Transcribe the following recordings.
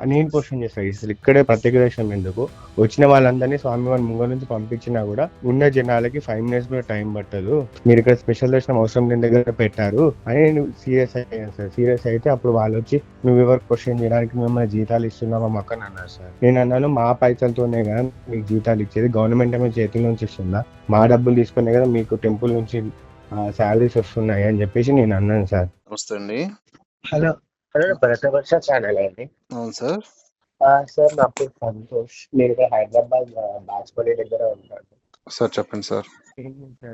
నేను క్వశ్చన్ చేస్తా అసలు ఇక్కడే ప్రత్యేక దర్శనం ఎందుకు? వచ్చిన వాళ్ళందరినీ స్వామివారి ముంగల నుంచి పంపించినా కూడా ఉన్న జనాలకి 5 మినిట్స్ కూడా టైం పట్టదు. మీరు ఇక్కడ స్పెషల్ దర్శనం అవసరం లేని దగ్గర పెట్టారు అని నేను సీరియస్ అయ్యాను సార్. సీరియస్ అయితే అప్పుడు వాళ్ళు వచ్చి నువ్వు ఎవరు క్వశ్చన్ చేయడానికి మిమ్మల్ని జీతాలు ఇస్తున్నావా మాకు అని అన్నారు సార్. నేను అన్నాను మా పైసలతోనే కదా మీకు జీతాలు ఇచ్చేది, గవర్నమెంట్ ఏమో చేతుల నుంచి ఇస్తుందా? మా డబ్బులు తీసుకునే కదా మీకు టెంపుల్ నుంచి శాలరీస్ వస్తున్నాయి అని చెప్పేసి నేను అన్నాను సార్. నమస్తే అండి. హలో హలో భరతవర్ష ఛానల్ అండి. అవును సార్. సార్ నా పేరు సంతోష్. నేను ఇక్కడ హైదరాబాద్ బాజ్పల్లి దగ్గర ఉంటాను. సార్ చెప్పండి సార్.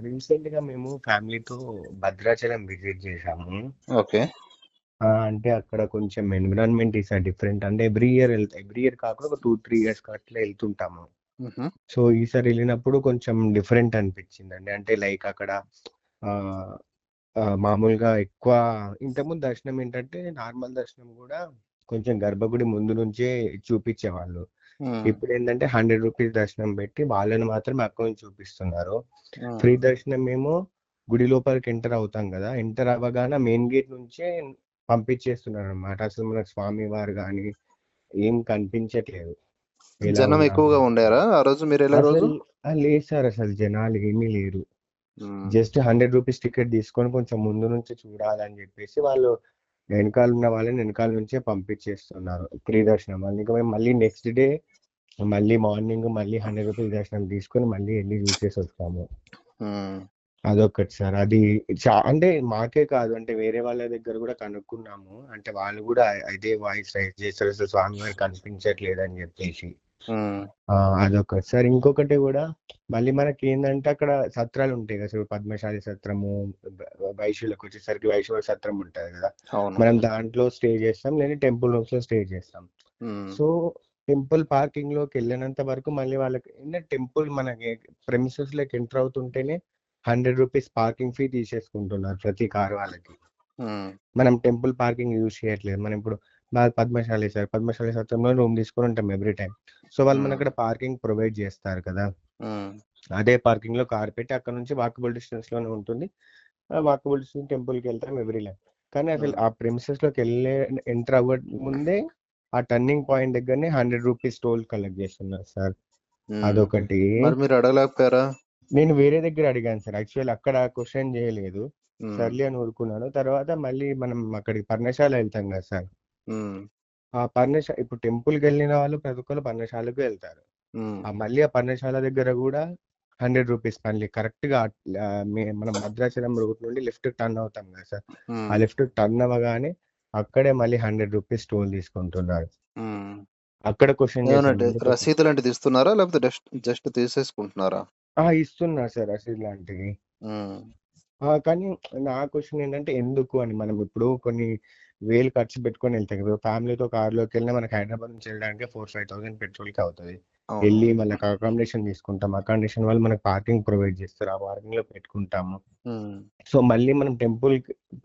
రీసెంట్ గా మేము ఫ్యామిలీతో భద్రాచలం విజిట్ చేసాము. ఓకే. అంటే అక్కడ కొంచెం ఎన్విరాన్మెంట్ ఈస్ డిఫరెంట్. అంటే ఎవ్రీ ఇయర్ కాకుండా ఒక 2-3 years అట్లా వెళ్తుంటాము. సో ఈసారి వెళ్ళినప్పుడు కొంచెం డిఫరెంట్ అనిపించిందండి. అంటే లైక్ అక్కడ మామూలుగా ఎక్కువ ఇంతకుముందు దర్శనం ఏంటంటే నార్మల్ దర్శనం కూడా కొంచెం గర్భగుడి ముందు నుంచే చూపించేవాళ్ళు. ఇప్పుడు ఏంటంటే 100 రూపీస్ దర్శనం పెట్టి వాళ్ళని మాత్రం అక్కడ నుంచి చూపిస్తున్నారు. ఫ్రీ దర్శనం ఏమో గుడి లోపలికి ఎంటర్ అవుతాం కదా, ఎంటర్ అవ్వగానే మెయిన్ గేట్ నుంచే పంపించేస్తున్నారు అనమాట. అసలు మనకు స్వామి వారు కానీ ఏం కనిపించట్లేదు. జనం ఎక్కువగా ఉండారా ఆ రోజు మీరు వెళ్ళే రోజు? లేదు సార్, అసలు జనాలు ఏమీ లేరు. జస్ట్ 100 రూపీస్ టికెట్ తీసుకొని కొంచెం ముందు నుంచి చూడాలని చెప్పేసి వాళ్ళు వెనకాల ఉన్న వాళ్ళని వెనకాల నుంచే పంపించేస్తున్నారు ఫ్రీ దర్శనం. మళ్ళీ నెక్స్ట్ డే మళ్ళీ మార్నింగ్ మళ్ళీ 100 రూపీస్ దర్శనం తీసుకొని మళ్ళీ వెళ్ళి చూసేసి వస్తాము. అదొకటి సార్. అది అంటే మాకే కాదు, అంటే వేరే వాళ్ళ దగ్గర కూడా కనుక్కున్నాము. అంటే వాళ్ళు కూడా ఇదే వాయిస్ రైజ్ చేస్తారు, అసలు స్వామి వారు కనిపించట్లేదు అని చెప్పేసి. అదొకటి సార్. ఇంకొకటి కూడా మళ్ళీ మనకి ఏంటంటే అక్కడ సత్రాలు ఉంటాయి కదా సార్, పద్మశాలి సత్రము, వైశ్యులకు వచ్చేసరికి వైశ్వ సత్రం ఉంటది కదా, మనం దాంట్లో స్టే చేస్తాం, లేదా టెంపుల్ రూమ్స్ లో స్టే చేస్తాం. సో టెంపుల్ పార్కింగ్ లోకి వెళ్ళినంత వరకు మళ్ళీ వాళ్ళకి ఏంటంటే టెంపుల్ మనకి ప్రెమిసెస్ లోకి ఎంటర్ అవుతుంటేనే 100 రూపీస్ పార్కింగ్ ఫీ తీసేసుకుంటున్నారు ప్రతి కార్ వాళ్ళకి. మనం టెంపుల్ పార్కింగ్ యూజ్ చేయట్లేదు. మనం ఇప్పుడు పద్మశాలి సత్రంలో రూమ్ తీసుకొని ఉంటాం ఎవ్రీ టైం. సో వాళ్ళు మన అక్కడ పార్కింగ్ ప్రొవైడ్ చేస్తారు కదా, అదే పార్కింగ్ లో కార్ పెట్టి అక్కడ నుంచి వాకబుల్ డిస్టెన్స్ లోనే ఉంటుంది. వాకబుల్ డిస్టెన్స్ టెంపుల్ కి వెళ్తాం ఎవ్రీ లైఫ్. కానీ అసలు ఆ ప్రెమిసెస్ లోకి ఎంటర్ అవ్వ ముందే ఆ టర్నింగ్ పాయింట్ దగ్గరనే 100 రూపీస్ టోల్ కలెక్ట్ చేస్తున్నారు సార్. అదొకటి. మీరు అడగలేకపోయారా? నేను వేరే దగ్గర అడిగాను సార్. యాక్చువల్ అక్కడ క్వశ్చన్ చేయలేదు, సర్లే అని ఊరుకున్నాను. తర్వాత మళ్ళీ మనం అక్కడికి పర్ణశాల వెళ్తాం కదా సార్, ఆ పర్ణశాల ఇప్పుడు టెంపుల్కి వెళ్ళిన వాళ్ళు ప్రతి ఒక్కరు పర్ణశాలకు వెళ్తారు. మళ్ళీ ఆ పర్ణశాల దగ్గర కూడా 100 రూపీస్ మళ్ళీ కరెక్ట్ గా మనం భద్రాచలం రూట్ నుండి లెఫ్ట్ టర్న్ అవుతాం కదా సార్, ఆ లెఫ్ట్ టర్న్ అవ్వగానే అక్కడే మళ్ళీ 100 రూపీస్ టోల్ తీసుకుంటున్నారు. అక్కడ క్వశ్చన్ రసీదు లాంటిది ఇస్తున్నారా లేకపోతే జస్ట్ తీసేసుకుంటున్నారా? ఇస్తున్నారు సార్ రసీదు లాంటివి. కానీ నా క్వశ్చన్ ఏంటంటే ఎందుకు అని, మనం ఇప్పుడు కొన్ని వేలు ఖర్చు పెట్టుకొని వెళ్తాం కదా, ఫ్యామిలీతో కార్లోకి వెళ్ళినా మనకి హైదరాబాద్ నుంచి వెళ్ళడానికి 4-5,000 పెట్రోల్ కి అవుతుంది. వెళ్ళి మనకి అకామిడేషన్ తీసుకుంటాం, అకామిడేషన్ వాళ్ళు మనకి పార్కింగ్ ప్రొవైడ్ చేస్తారు, ఆ పార్కింగ్ లో పెట్టుకుంటాము. సో మళ్ళీ మనం టెంపుల్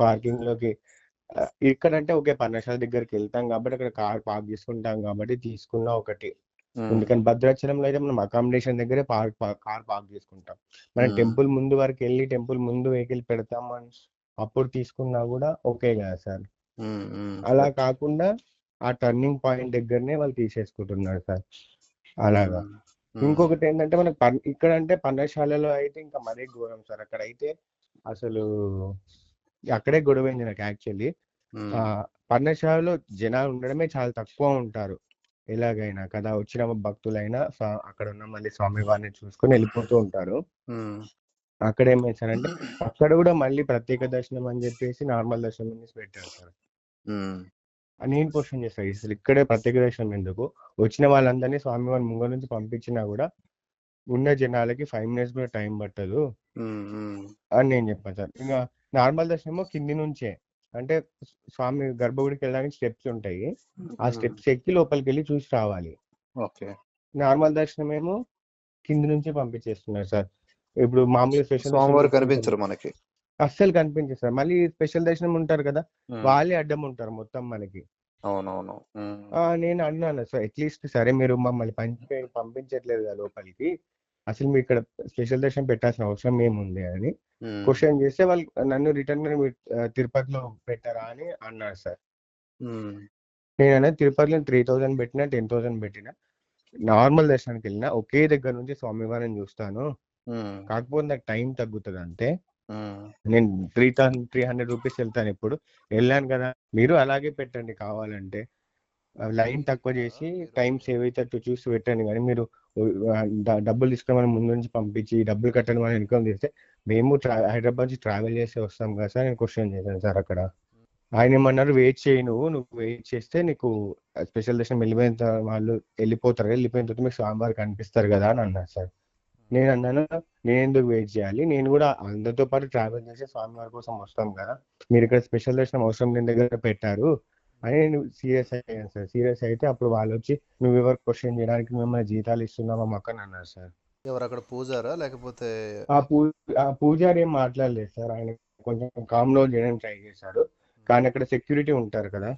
పార్కింగ్ లోకి ఇక్కడంటే ఓకే పర్ణశాల దగ్గరికి వెళ్తాం కాబట్టి అక్కడ కార్ పార్క్ చేసుకుంటాం కాబట్టి తీసుకున్న ఒకటి. ఎందుకంటే భద్రాచలంలో అయితే మనం అకామిడేషన్ దగ్గరే కార్ పార్క్ చేసుకుంటాం. మనం టెంపుల్ ముందు వరకు వెళ్ళి టెంపుల్ ముందు వెహికల్ పెడతామని అప్పుడు తీసుకున్నా కూడా ఓకే కదా సార్. అలా కాకుండా ఆ టర్నింగ్ పాయింట్ దగ్గరనే వాళ్ళు తీసేసుకుంటున్నారు సార్. అలాగా. ఇంకొకటి ఏంటంటే మనకి ఇక్కడ అంటే పర్ణశాలలో అయితే ఇంకా మరీ ఘోరం సార్. అక్కడ అయితే అసలు అక్కడే గొడవైంది నాకు యాక్చువల్లీ. పర్ణశాలలో జనాలు ఉండడమే చాలా తక్కువ ఉంటారు ఎలాగైనా కదా, వచ్చిన భక్తులైనా అక్కడ ఉన్న మళ్ళీ స్వామి వారిని చూసుకొని వెళ్ళిపోతూ ఉంటారు. అక్కడ ఏం చేశారంటే అక్కడ కూడా మళ్ళీ ప్రత్యేక దర్శనం అని చెప్పేసి నార్మల్ దర్శనం అనేసి పెట్టారు సార్. నేను క్వశ్చన్ చేస్తాను అసలు ఇక్కడే ప్రత్యేక దర్శనం ఎందుకు? వచ్చిన వాళ్ళందరినీ స్వామి వారి ముంగ నుంచి పంపించినా కూడా ఉన్న జనాలకి 5 మినిట్స్ కూడా టైం పట్టదు అని నేను చెప్పాను సార్. ఇంకా నార్మల్ దర్శనమో కింది నుంచే, అంటే స్వామి గర్భగుడికి వెళ్ళడానికి స్టెప్స్ ఉంటాయి, ఆ స్టెప్స్ ఎక్కి లోపలికి వెళ్ళి చూసి రావాలి. నార్మల్ దర్శనం ఏమో కింది నుంచి పంపించేస్తున్నారు సార్. ఇప్పుడు మామూలు స్పెషల్ కనిపించరు మనకి, అస్సలు కనిపించదు సార్. మళ్ళీ స్పెషల్ దర్శనం ఉంటారు కదా, వాళ్ళే అడ్డం ఉంటారు మొత్తం మనకి. అవునవును. నేను అన్నాను సార్, అట్లీస్ట్ సరే మీరు మమ్మల్ని పంపించట్లేదు కదా లోపలికి, అసలు మీరు ఇక్కడ స్పెషల్ దర్శనం పెట్టాల్సిన అవసరం ఏముంది అని క్వశ్చన్ చేస్తే వాళ్ళు నన్ను రిటర్న్ తిరుపతిలో పెట్టారా అని అన్నారు సార్. నేననేది తిరుపతిలో 3000 పెట్టినా, 10,000 పెట్టినా, నార్మల్ దర్శనానికి వెళ్ళినా ఒకే దగ్గర నుంచి స్వామివారిని చూస్తాను. కాకపోతే నాకు టైం తగ్గుతుంది అంతే. నేను 300 రూపీస్ వెళ్తాను ఇప్పుడు. వెళ్ళాను కదా, మీరు అలాగే పెట్టండి కావాలంటే. లైన్ తక్కువ చేసి టైం సేవ్ అయ్యేటట్టు చూసి పెట్టండి. కానీ మీరు డబ్బులు తీసుకొని ముందు నుంచి పంపించి డబ్బులు కట్టండి మనం ఇన్కమ్ చేస్తే, మేము హైదరాబాద్ నుంచి ట్రావెల్ చేసి వస్తాం కదా సార్. నేను క్వశ్చన్ చేశాను సార్ అక్కడ. ఆయన ఏమన్నారు, వెయిట్ చేయి, నువ్వు వెయిట్ చేస్తే నీకు స్పెషల్ దర్శనం వెళ్ళిపోయిన వాళ్ళు వెళ్ళిపోతారు కదా, వెళ్ళిపోయిన తర్వాత మీకు స్వామివారు కనిపిస్తారు కదా అని అన్నారు సార్. నేను అన్నాను, నేను ఎందుకు వెయిట్ చేయాలి, నేను కూడా అందరితో పాటు ట్రావెల్ చేసి స్వామివారి కోసం వస్తాం కదా, మీరు ఇక్కడ స్పెషల్ దర్శనం అవసరం లేని దగ్గర పెట్టారు అని నేను సీరియస్ అయ్యాను సార్. సీరియస్ అయితే అప్పుడు వాళ్ళు వచ్చి, నువ్వు ఎవరు క్వశ్చన్ చేయడానికి, మిమ్మల్ని జీతాలు ఇస్తున్నావా మాకు అని అన్నారు సార్. ఎవరు అక్కడ పూజారా లేకపోతే? ఆ పూజారి ఏం మాట్లాడలేదు సార్. ఆయన కొంచెం కామ్ డౌన్ చేయడానికి ట్రై చేశాడు. కానీ అక్కడ సెక్యూరిటీ ఉంటారు కదా,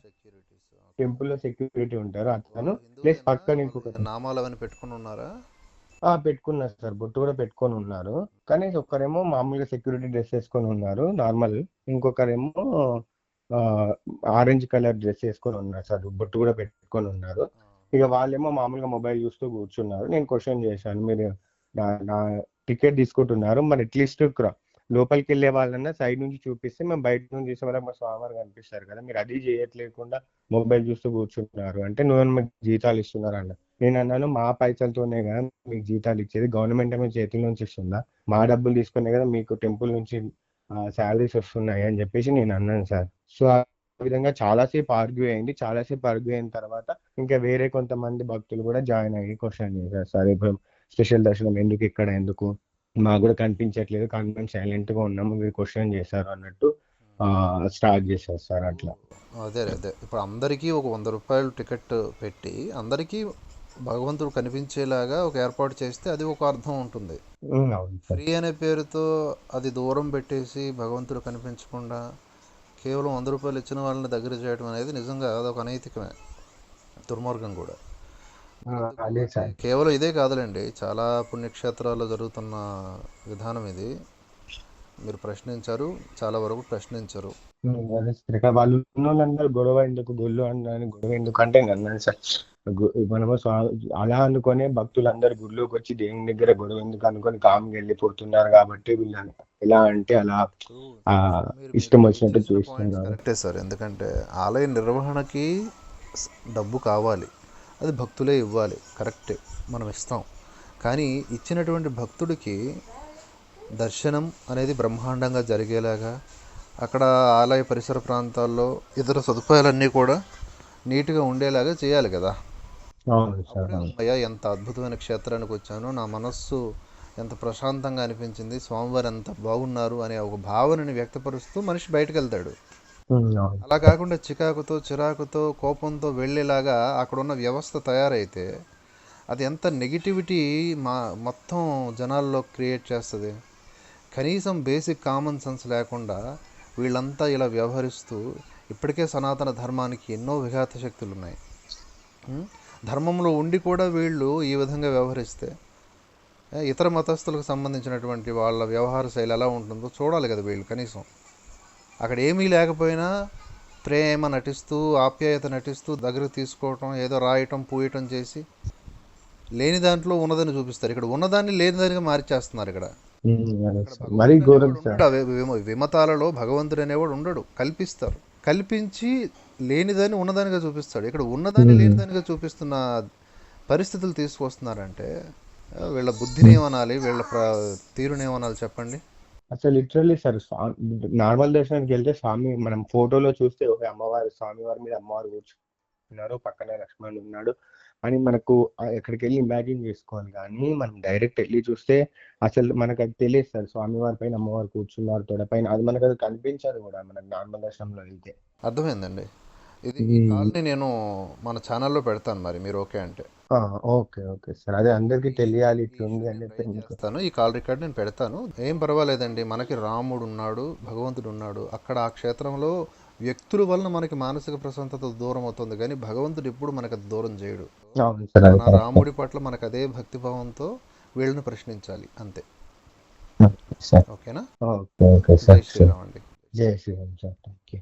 టెంపుల్ లో సెక్యూరిటీ ఉంటారు, అతను ప్లస్ పక్కన ఇంకొక నామాలు అవన్నీ పెట్టుకుని ఉన్నారా? పెట్టుకున్నారు సార్, బొట్టు కూడా పెట్టుకొని ఉన్నారు. కానీ ఒక్కరేమో మామూలుగా సెక్యూరిటీ డ్రెస్ వేసుకొని ఉన్నారు నార్మల్, ఇంకొకరేమో ఆరెంజ్ కలర్ డ్రెస్ వేసుకొని ఉన్నారు సార్, బొట్టు కూడా పెట్టుకొని ఉన్నారు. ఇక వాళ్ళేమో మామూలుగా మొబైల్ చూస్తూ కూర్చున్నారు. నేను క్వశ్చన్ చేశాను, మీరు నా టికెట్ తీసుకుంటున్నారు, మరి అట్లీస్ట్ లోపలికి వెళ్ళే వాళ్ళన్నా సైడ్ నుంచి చూపిస్తే మేము బయట నుంచి చూసే వాళ్ళకి మా స్వామివారు కనిపిస్తారు కదా, మీరు అది చేయట్లేకుండా మొబైల్ చూస్తూ కూర్చుంటున్నారు అంటే నువ్వు మీకు జీతాలు ఇస్తున్నారు అన్న. నేను అన్నాను, మా పైసలతోనే కదా మీకు జీతాలు ఇచ్చేది, గవర్నమెంట్ ఏమో చేతుల నుంచి ఇస్తుందా, మా డబ్బులు తీసుకునే కదా మీకు టెంపుల్ నుంచి శాలరీస్ వస్తున్నాయి అని చెప్పేసి నేను అన్నాను సార్. సో ఆ విధంగా చాలాసేపు ఆర్గ్యూ అయింది. చాలాసేపు ఆర్గ్యూ అయిన తర్వాత ఇంకా వేరే కొంతమంది భక్తులు కూడా జాయిన్ అయ్యి క్వశ్చన్ చేశారు సార్, ఇప్పుడు స్పెషల్ దర్శనం ఎందుకు ఇక్కడ, ఎందుకు మాకు కూడా కనిపించట్లేదు, కానీ మేము సైలెంట్ గా ఉన్నాము, మీరు క్వశ్చన్ చేశారు అన్నట్టు స్టార్ట్ చేశారు సార్. అట్లా అదే ఇప్పుడు అందరికీ ఒక 100 రూపాయలు టికెట్ పెట్టి అందరికీ భగవంతుడు కనిపించేలాగా ఒక ఏర్పాటు చేస్తే అది ఒక అర్థం ఉంటుంది. ఫ్రీ అనే పేరుతో అది దూరం పెట్టేసి భగవంతుడు కనిపించకుండా కేవలం 100 రూపాయలు ఇచ్చిన వాళ్ళని దగ్గర చేయడం అనేది నిజంగా అదొక అనైతికమే, దుర్మార్గం కూడా. కేవలం ఇదే కాదులేండి, చాలా పుణ్యక్షేత్రాల్లో జరుగుతున్న విధానం ఇది. మీరు ప్రశ్నించారు, చాలా వరకు ప్రశ్నించరు. వాళ్ళు ఉన్నోళ్ళందరూ గొడవ ఎందుకు, గొల్లు అన్నాను గొడవ ఎందుకు అంటే అన్నాను సార్, మనము అలా అనుకునే భక్తులందరూ గుళ్ళోకి వచ్చి దేవుని దగ్గర గొడవ ఎందుకు అనుకొని కామ్గా వెళ్ళిపోతున్నారు కాబట్టి వీళ్ళని ఎలా అంటే అలా ఇష్టం వచ్చినట్టు చూస్తున్నారు. కరెక్టే సార్, ఎందుకంటే ఆలయ నిర్వహణకి డబ్బు కావాలి, అది భక్తులే ఇవ్వాలి, కరెక్టే, మనం ఇస్తాం. కానీ ఇచ్చినటువంటి భక్తుడికి దర్శనం అనేది బ్రహ్మాండంగా జరిగేలాగా, అక్కడ ఆలయ పరిసర ప్రాంతాల్లో ఇతర సదుపాయాలన్నీ కూడా నీట్గా ఉండేలాగా చేయాలి కదా. అయ్యా, ఎంత అద్భుతమైన క్షేత్రానికి వచ్చాను, నా మనస్సు ఎంత ప్రశాంతంగా అనిపించింది, స్వామివారు ఎంత బాగున్నారు అనే ఒక భావనని వ్యక్తపరుస్తూ మనిషి బయటకు వెళ్తాడు. అలా కాకుండా చిరాకుతో కోపంతో వెళ్ళేలాగా అక్కడ ఉన్న వ్యవస్థ తయారైతే అది ఎంత నెగిటివిటీ మొత్తం జనాల్లో క్రియేట్ చేస్తుంది. కనీసం బేసిక్ కామన్ సెన్స్ లేకుండా వీళ్ళంతా ఇలా వ్యవహరిస్తూ, ఇప్పటికే సనాతన ధర్మానికి ఎన్నో విఘాత శక్తులు ఉన్నాయి, ధర్మంలో ఉండి కూడా వీళ్ళు ఈ విధంగా వ్యవహరిస్తే ఇతర మతస్థులకు సంబంధించినటువంటి వాళ్ళ వ్యవహార శైలి ఎలా ఉంటుందో చూడాలి కదా వీళ్ళు. కనీసం అక్కడ ఏమీ లేకపోయినా ప్రేమ నటిస్తూ, ఆప్యాయత నటిస్తూ దగ్గరకు తీసుకోవటం, ఏదో రాయటం పూయటం చేసి లేని దాంట్లో ఉన్నదని చూపిస్తారు. ఇక్కడ ఉన్నదాన్ని లేనిదానిగా మార్చేస్తున్నారు. ఇక్కడ విమతాలలో భగవంతుడు అనేవాడు ఉండడు, కల్పిస్తారు, కల్పించి లేనిదాన్ని ఉన్నదానిగా చూపిస్తాడు. ఇక్కడ ఉన్నదాన్ని లేనిదానిగా చూపిస్తున్న పరిస్థితులు తీసుకొస్తున్నారంటే వీళ్ళ బుద్ధిని ఏమనాలి, వీళ్ళ తీరునేమనాలి చెప్పండి. అసలు లిటరల్లీ సార్, నార్మల్ దర్శనానికి వెళ్తే స్వామి మనం ఫోటోలో చూస్తే ఒక అమ్మవారు, స్వామివారి మీద అమ్మవారు కూర్చున్నారు, పక్కనే లక్ష్మణుడు ఉన్నాడు అని మనకు ఎక్కడికి వెళ్ళి ఇమాజిన్ చేసుకోవాలి. కానీ మనం డైరెక్ట్ వెళ్ళి చూస్తే అసలు మనకు అది తెలియదు సార్, స్వామివారి పైన అమ్మవారు కూర్చున్నారు తోడ పైన, అది మనకు అది కనిపించదు కూడా మనకు నార్మల్ దర్శనంలో వెళ్తే. అర్థమైందండి. ఈ కాల్ని నేను మన ఛానల్లో పెడతాను, మరి మీరు ఓకే అంటే. ఓకే సార్, అదే అందరికి తెలియాలి ఇట్లుంది అని చెప్తాను. ఈ కాల్ రికార్డ్ నేను పెడతాను, ఏం పర్వాలేదండి. మనకి రాముడు ఉన్నాడు, భగవంతుడు ఉన్నాడు. అక్కడ ఆ క్షేత్రంలో వ్యక్తుల వలన మనకి మానసిక ప్రశాంతత దూరం అవుతుంది, కానీ భగవంతుడు ఎప్పుడు మనకు దూరం చేయడు. మన రాముడి పట్ల మనకు అదే భక్తిభావంతో వీళ్ళని ప్రశ్నించాలి, అంతే. ఓకేనా? ఓకే సార్, జై శ్రీరామ్ అండి. జై శ్రీరామ్ సార్, థ్యాంక్ యూ.